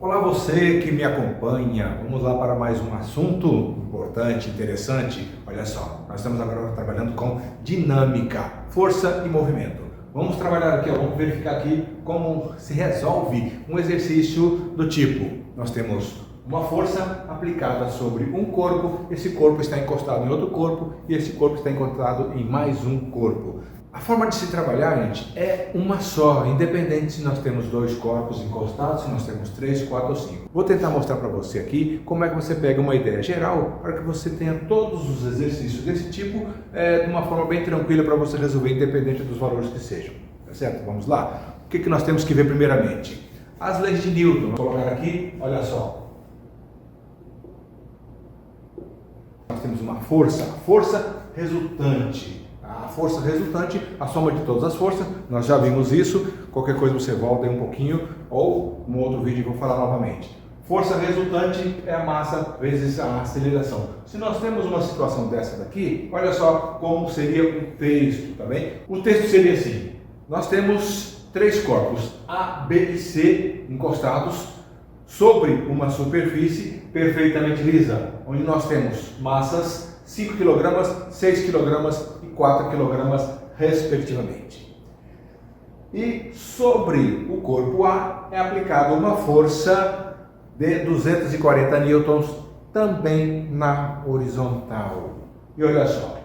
Olá você que me acompanha, vamos lá para mais um assunto importante, interessante. Olha só, nós estamos agora trabalhando com dinâmica, força e movimento. Vamos trabalhar aqui, vamos verificar aqui como se resolve um exercício do tipo. Nós temos uma força aplicada sobre um corpo, esse corpo está encostado em outro corpo e esse corpo está encostado em mais um corpo. A forma de se trabalhar, gente, é uma só, independente se nós temos dois corpos encostados, se nós temos 3, 4 ou 5. Vou tentar mostrar para você aqui como é que você pega uma ideia geral para que você tenha todos os exercícios desse tipo de uma forma bem tranquila para você resolver, independente dos valores que sejam. Tá certo? Vamos lá? O que nós temos que ver primeiramente? As leis de Newton. Vou colocar aqui, olha só. Nós temos uma força resultante. A força resultante, a soma de todas as forças, nós já vimos isso, qualquer coisa você volta aí um pouquinho, ou no outro vídeo que eu vou falar novamente. Força resultante é a massa vezes a aceleração. Se nós temos uma situação dessa daqui, olha só como seria o texto, tá bem? O texto seria assim, nós temos três corpos, A, B e C, encostados sobre uma superfície perfeitamente lisa, onde nós temos massas 5 kg, 6 kg e 4 kg, respectivamente. E sobre o corpo A é aplicada uma força de 240 newtons, também na horizontal. E olha só,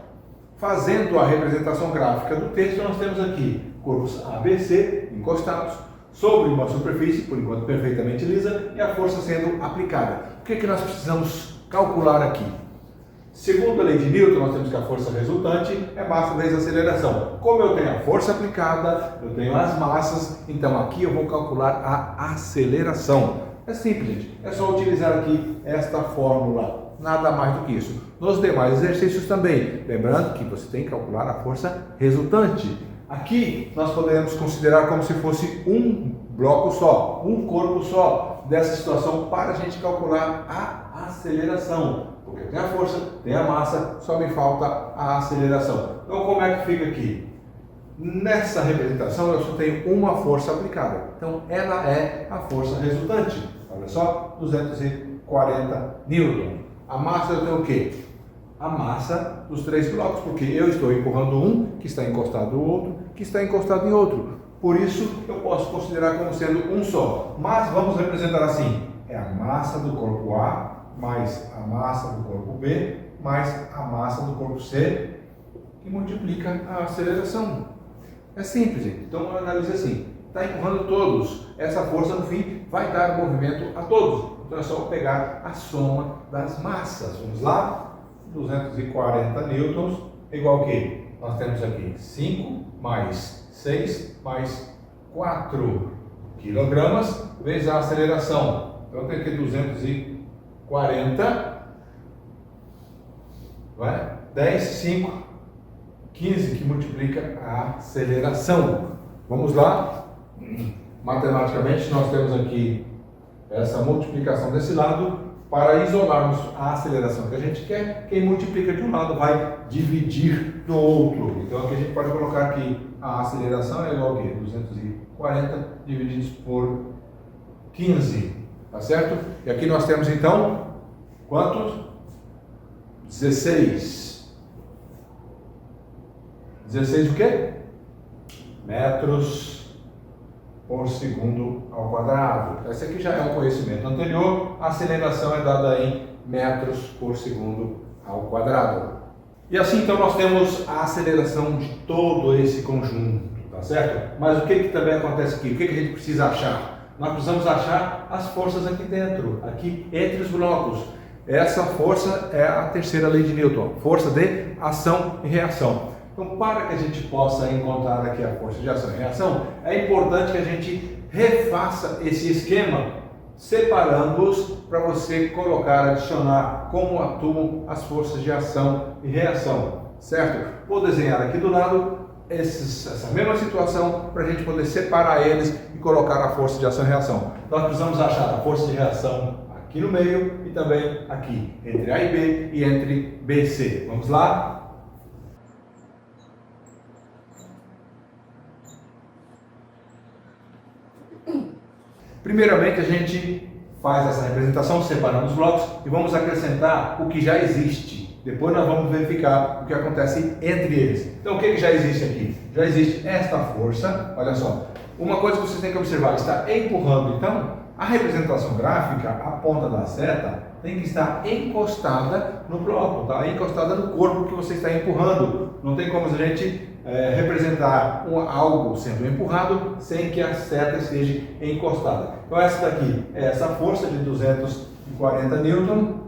fazendo a representação gráfica do texto, nós temos aqui corpos A, B, C encostados sobre uma superfície, por enquanto perfeitamente lisa, e a força sendo aplicada. O que nós precisamos calcular aqui? Segundo a lei de Newton, nós temos que a força resultante é massa vezes aceleração. Como eu tenho a força aplicada, eu tenho as massas, então aqui eu vou calcular a aceleração. É simples, gente. É só utilizar aqui esta fórmula. Nada mais do que isso. Nos demais exercícios também. Lembrando que você tem que calcular a força resultante. Aqui nós podemos considerar como se fosse um bloco só, um corpo só dessa situação para a gente calcular a aceleração. Porque tem a força, tem a massa, só me falta a aceleração. Então como é que fica aqui? Nessa representação eu só tenho uma força aplicada. Então ela é a força resultante. Olha só, 240 newton. A massa eu tenho o quê? A massa dos três blocos, porque eu estou empurrando um que está encostado no outro, que está encostado em outro. Por isso eu posso considerar como sendo um só. Mas vamos representar assim: é a massa do corpo A mais a massa do corpo B, mais a massa do corpo C, que multiplica a aceleração. É simples, gente. Então analise assim, está empurrando todos, essa força no fim vai dar movimento a todos. Então é só pegar a soma das massas. Vamos lá? 240 newtons igual a quê? Nós temos aqui 5 mais 6 mais 4 quilogramas vezes a aceleração. Então tem aqui 240, vai? 10, 5, 15, que multiplica a aceleração. Vamos lá? Matematicamente, nós temos aqui essa multiplicação desse lado para isolarmos a aceleração que a gente quer. Quem multiplica de um lado vai dividir do outro. Então aqui a gente pode colocar que a aceleração é igual a quê? 240 divididos por 15. Tá certo? E aqui nós temos então, quantos? 16. 16 o quê? Metros por segundo ao quadrado. Esse aqui já é um conhecimento anterior. A aceleração é dada em metros por segundo ao quadrado. E assim então nós temos a aceleração de todo esse conjunto, tá certo? Mas o que também acontece aqui? O que a gente precisa achar? Nós precisamos achar as forças aqui dentro, aqui entre os blocos. Essa força é a terceira lei de Newton, força de ação e reação. Então, para que a gente possa encontrar aqui a força de ação e reação, é importante que a gente refaça esse esquema, separando-os para você colocar, adicionar como atuam as forças de ação e reação, certo? Vou desenhar aqui do lado essa mesma situação para a gente poder separar eles e colocar a força de ação e reação. Nós precisamos achar a força de reação aqui no meio e também aqui, entre A e B e entre B e C. Vamos lá? Primeiramente, a gente faz essa representação separando os blocos e vamos acrescentar o que já existe. Depois nós vamos verificar o que acontece entre eles. Então o que já existe aqui? Já existe esta força, olha só. Uma coisa que vocês têm que observar, está empurrando. Então a representação gráfica, a ponta da seta, tem que estar encostada no bloco, tá? Encostada no corpo que você está empurrando. Não tem como a gente representar algo sendo empurrado sem que a seta esteja encostada. Então essa daqui é essa força de 240 newton.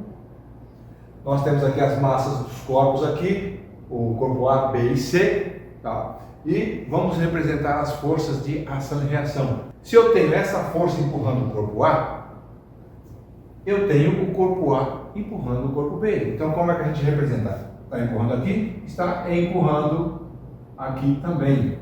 Nós temos aqui as massas dos corpos aqui, o corpo A, B e C, tá? E vamos representar as forças de ação e reação. Se eu tenho essa força empurrando o corpo A, eu tenho o corpo A empurrando o corpo B. Então como é que a gente representa? Está empurrando aqui, está empurrando aqui também.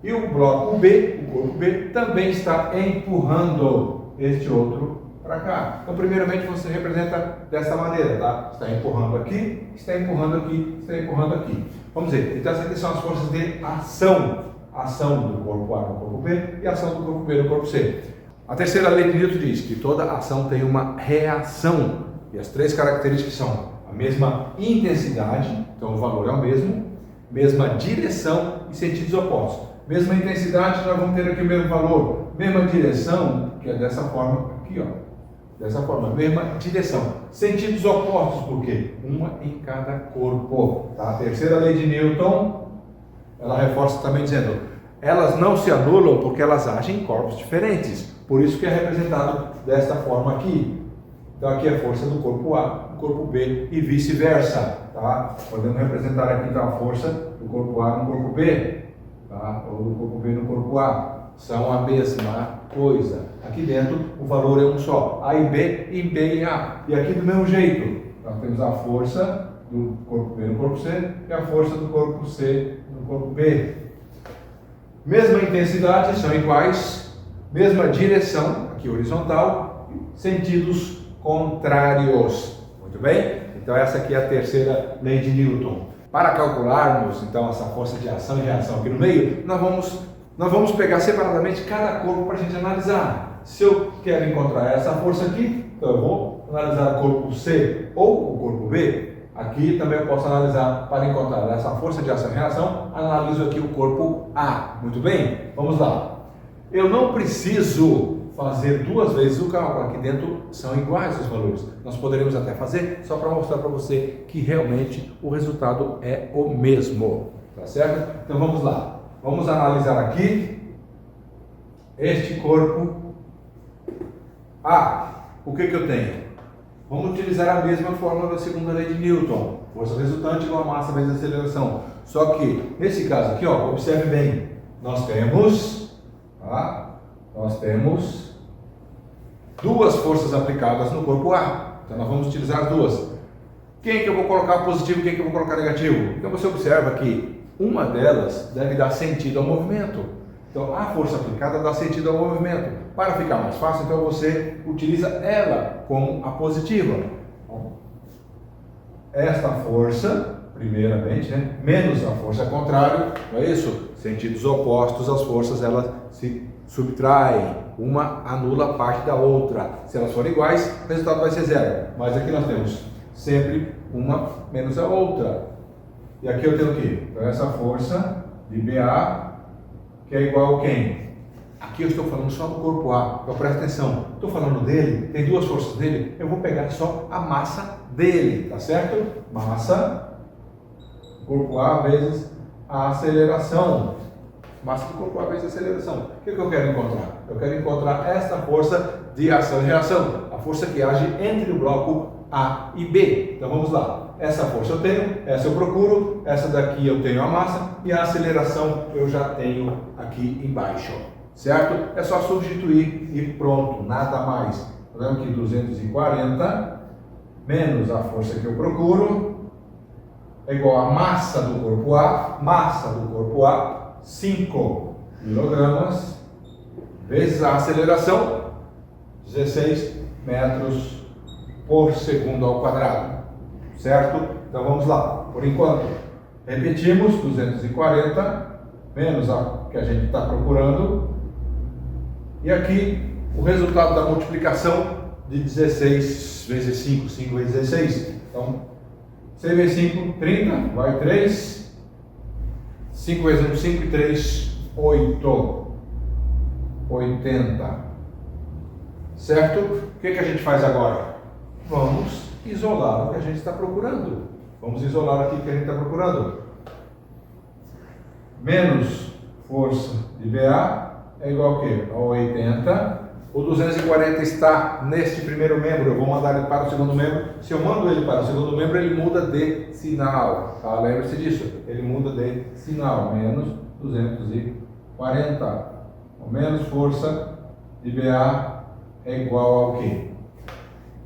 E o bloco B, o corpo B, também está empurrando este outro para cá. Então primeiramente você representa dessa maneira, tá? Está empurrando aqui, está empurrando aqui, está empurrando aqui. Vamos ver, então essas aqui são as forças de ação. Ação do corpo A no corpo B e ação do corpo B no corpo C. A terceira lei de Newton diz que toda ação tem uma reação. E as três características são a mesma intensidade, então o valor é o mesmo, mesma direção e sentidos opostos. Mesma intensidade, nós vamos ter aqui o mesmo valor. Mesma direção, que é dessa forma aqui, ó. Dessa forma, mesma direção. Sentidos opostos, por quê? Uma em cada corpo. Tá? A terceira lei de Newton, ela reforça também dizendo, elas não se anulam porque elas agem em corpos diferentes. Por isso que é representado desta forma aqui. Então aqui é a força do corpo A, do corpo B e vice-versa. Tá? Podemos representar aqui então a força do corpo A no corpo B, tá? Ou do corpo B no corpo A. São a mesma coisa. Aqui dentro o valor é um só. A em B, em B e A. E aqui do mesmo jeito. Nós temos a força do corpo B no corpo C e a força do corpo C no corpo B. Mesma intensidade, são iguais. Mesma direção, aqui horizontal. Sentidos contrários. Muito bem? Então essa aqui é a terceira lei de Newton. Para calcularmos então essa força de ação e reação aqui no meio, nós vamos pegar separadamente cada corpo para a gente analisar. Se eu quero encontrar essa força aqui, então eu vou analisar o corpo C ou o corpo B. Aqui também eu posso analisar para encontrar essa força de ação e reação, analiso aqui o corpo A. Muito bem? Vamos lá. Eu não preciso fazer duas vezes o cálculo, aqui dentro são iguais os valores. Nós poderíamos até fazer só para mostrar para você que realmente o resultado é o mesmo. Tá certo? Então vamos lá. Vamos analisar aqui este corpo A. O que eu tenho? Vamos utilizar a mesma fórmula da segunda lei de Newton. Força resultante igual a massa vezes a aceleração. Só que, nesse caso aqui, ó, observe bem. Nós temos duas forças aplicadas no corpo A. Então nós vamos utilizar as duas. Quem que eu vou colocar positivo e quem que eu vou colocar negativo? Então você observa que uma delas deve dar sentido ao movimento. Então, a força aplicada dá sentido ao movimento. Para ficar mais fácil, então você utiliza ela como a positiva. Esta força, primeiramente, né, menos a força contrária, não é isso? Sentidos opostos, as forças elas se subtraem. Uma anula parte da outra. Se elas forem iguais, o resultado vai ser zero. Mas aqui nós temos sempre uma menos a outra. E aqui eu tenho o quê? Então essa força de BA, que é igual a quem? Aqui eu estou falando só do corpo A, então presta atenção. Estou falando dele, tem duas forças dele, eu vou pegar só a massa dele, tá certo? Massa, corpo A vezes a aceleração. Massa do corpo A vezes a aceleração. O que eu quero encontrar? Eu quero encontrar esta força de ação e reação, a força que age entre o bloco A e B. Então vamos lá. Essa força eu tenho, essa eu procuro, essa daqui eu tenho a massa e a aceleração eu já tenho aqui embaixo, certo? É só substituir e pronto, nada mais. Lembra que 240 menos a força que eu procuro é igual a massa do corpo A, 5 kg, vezes a aceleração, 16 metros por segundo ao quadrado. Certo? Então vamos lá. Por enquanto, repetimos, 240 menos a que a gente está procurando. E aqui o resultado da multiplicação de 16 vezes 5, 5 vezes 16. Então, 6 vezes 5, 30, vai 3. 5 vezes 1, 5 e 3, 8. 80. Certo? O que a gente faz agora? Vamos isolar o que a gente está procurando. Vamos isolar aqui o que a gente está procurando. Menos força de BA é igual a quê? A 80. O 240 está neste primeiro membro, eu vou mandar ele para o segundo membro. Se eu mando ele para o segundo membro, ele muda de sinal. Tá? Lembre-se disso, ele muda de sinal. Menos 240. O menos força de BA é igual ao quê?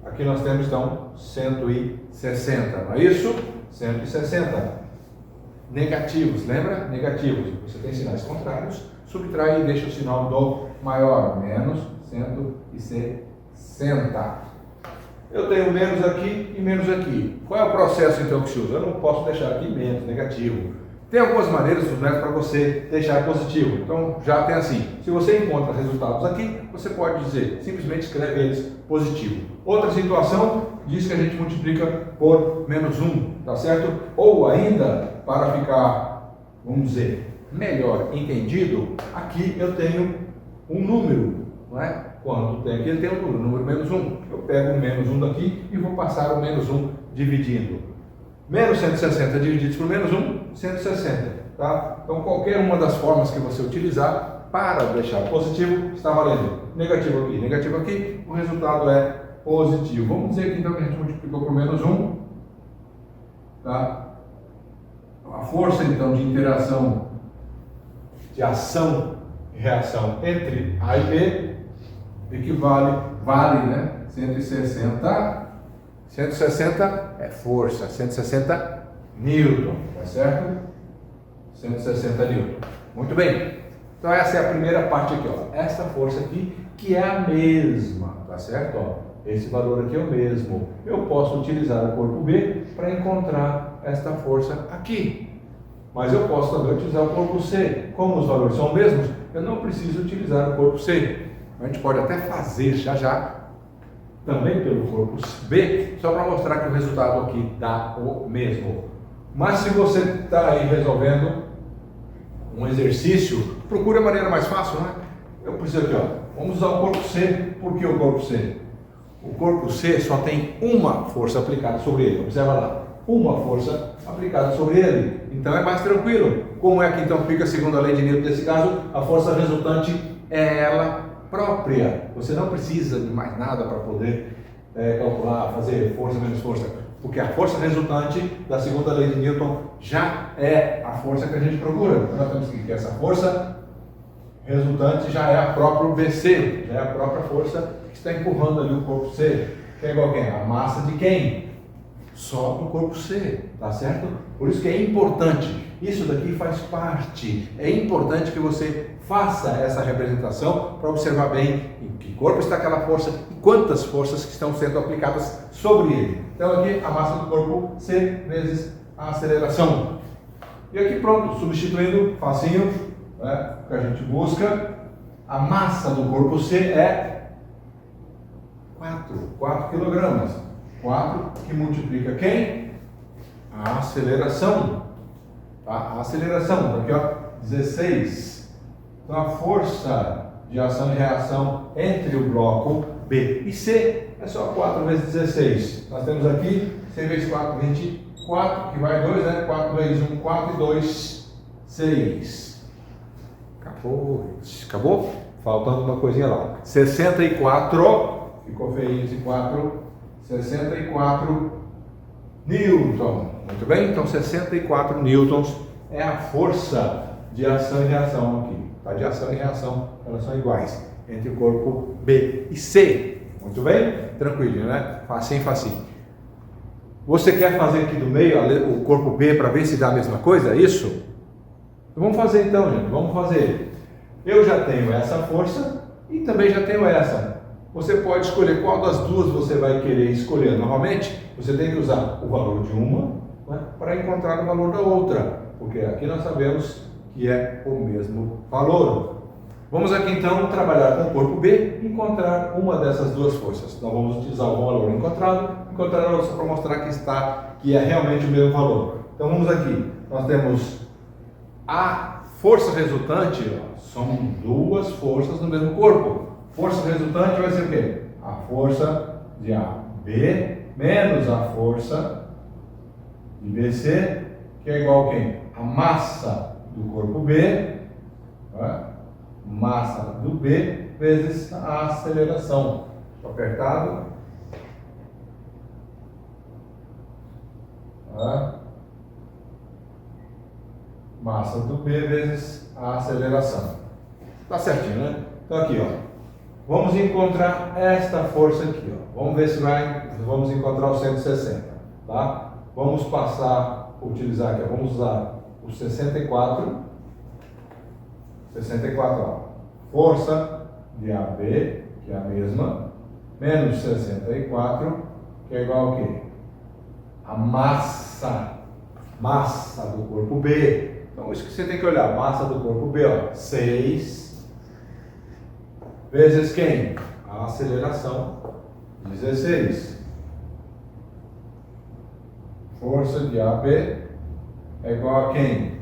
Aqui nós temos então 160, não é isso? 160. Negativos, lembra? Negativos. Você tem sinais contrários, subtrai e deixa o sinal do maior. Menos 160. Eu tenho menos aqui e menos aqui. Qual é o processo então que se usa? Eu não posso deixar aqui menos, negativo. Tem algumas maneiras para você deixar positivo. Então já tem assim. Se você encontra resultados aqui, você pode dizer, simplesmente escreve eles positivo. Outra situação diz que a gente multiplica por menos 1, tá certo? Ou ainda, para ficar, vamos dizer, melhor entendido, aqui eu tenho um número, não é? Quando tem aqui, ele tem um número menos 1. Eu pego o menos 1 daqui e vou passar o menos 1 dividindo. Menos 160 divididos por menos 1, 160. Tá? Então, qualquer uma das formas que você utilizar para deixar positivo, está valendo. Negativo aqui, o resultado é positivo. Vamos dizer aqui então que a gente multiplicou por menos 1. Tá? A força então de interação, de ação e reação entre A e B vale, né? 160. 160 é força, 160 Newton, tá certo? 160 Newton. Muito bem. Então essa é a primeira parte aqui, ó. Essa força aqui, que é a mesma, tá certo? Ó, esse valor aqui é o mesmo. Eu posso utilizar o corpo B para encontrar esta força aqui. Mas eu posso também utilizar o corpo C. Como os valores são os mesmos, eu não preciso utilizar o corpo C. A gente pode até fazer já também pelo corpo B, só para mostrar que o resultado aqui dá o mesmo. Mas se você está aí resolvendo um exercício, procure a maneira mais fácil, né? Eu preciso aqui, ó, vamos usar o corpo C. Por que o corpo C? O corpo C só tem uma força aplicada sobre ele, observa lá, uma força aplicada sobre ele, então é mais tranquilo. Como é que então fica segundo a lei de Newton nesse caso? A força resultante é ela própria. Você não precisa de mais nada para poder calcular, fazer força menos força, porque a força resultante da segunda lei de Newton já é a força que a gente procura. Então nós temos que essa força resultante já é a própria BC, já é a própria força que está empurrando ali o corpo C, que é igual a quem? A massa de quem? Só do corpo C, tá certo? Por isso que é importante, isso daqui faz parte, é importante que você faça essa representação para observar bem em que corpo está aquela força e quantas forças que estão sendo aplicadas sobre ele. Então aqui a massa do corpo C vezes a aceleração. E aqui pronto, substituindo, facinho, né, o que a gente busca, a massa do corpo C é 4 kg. 4 que multiplica quem? A aceleração. Tá? A aceleração, aqui ó, 16. Então a força de ação e reação entre o bloco B e C é só 4 vezes 16. Nós temos aqui 6 vezes 4, 24, que vai 2, né? 4 vezes 1, 4 e 2, 6. Acabou? Faltando uma coisinha lá. 64, ficou feio esse 4. 64 Newton. Muito bem? Então 64 newtons é a força de ação e reação aqui. Tá? De ação e reação, elas são iguais entre o corpo B e C. Muito bem? Tranquilo, né? Facinho. Você quer fazer aqui do meio o corpo B para ver se dá a mesma coisa? É isso? Então vamos fazer então, gente. Vamos fazer. Eu já tenho essa força e também já tenho essa. Você pode escolher qual das duas você vai querer escolher. Normalmente, você tem que usar o valor de uma, né, para encontrar o valor da outra, porque aqui nós sabemos que é o mesmo valor. Vamos aqui então trabalhar com o corpo B e encontrar uma dessas duas forças. Nós vamos utilizar o valor encontrado a outra só para mostrar que é realmente o mesmo valor. Então vamos aqui, nós temos a força resultante, ó, são duas forças no mesmo corpo. Força resultante vai ser o quê? A força de AB menos a força de BC, que é igual a quem? A massa do corpo B, tá? Massa do B vezes a aceleração. Estou apertado. Tá? Massa do B vezes a aceleração. Tá certinho, né? Então aqui, ó. Vamos encontrar esta força aqui, ó. Vamos ver se vamos encontrar o 160, tá? Vamos utilizar aqui, ó. Vamos usar o 64, ó. Força de AB, que é a mesma, menos 64, que é igual a quê? A massa do corpo B. Então isso que você tem que olhar, massa do corpo B, ó, 6 vezes quem? A aceleração, 16. Força de AB é igual a quem?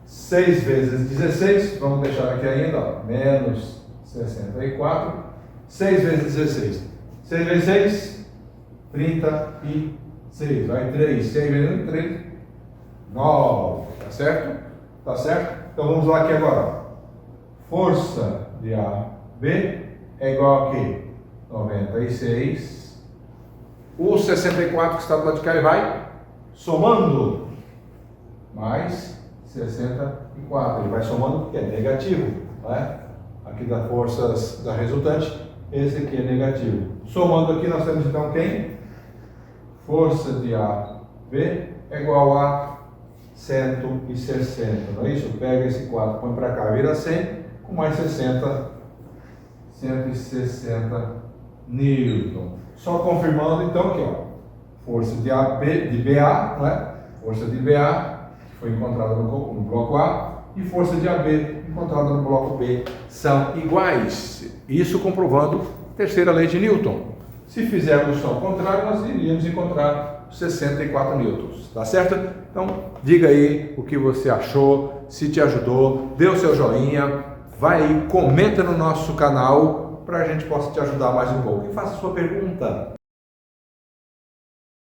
6 vezes 16, vamos deixar aqui ainda, ó, menos 64. 6 vezes 16. 6 vezes 6, 36. Vai 3. 6 vezes 3, 9. Tá certo? Tá certo? Então vamos lá aqui agora. Força de AB é igual a quê? 96. O 64 que está do lado de cá, ele vai somando. Mais 64. Ele vai somando porque é negativo. Né? Aqui da força da resultante, esse aqui é negativo. Somando aqui nós temos então quem? Força de AB é igual a 160, não é isso? Pega esse 4, põe para cá, vira 100, com mais 60, 160 Newton. Só confirmando então aqui, ó, força de BA, não é? Força de BA, que foi encontrada no bloco A, e força de AB, encontrada no bloco B, são iguais. Isso comprovando a terceira lei de Newton. Se fizermos ao contrário, nós iríamos encontrar 64 newtons, tá certo? Então, diga aí o que você achou, se te ajudou, dê o seu joinha, vai aí, comenta no nosso canal para a gente possa te ajudar mais um pouco. E faça a sua pergunta.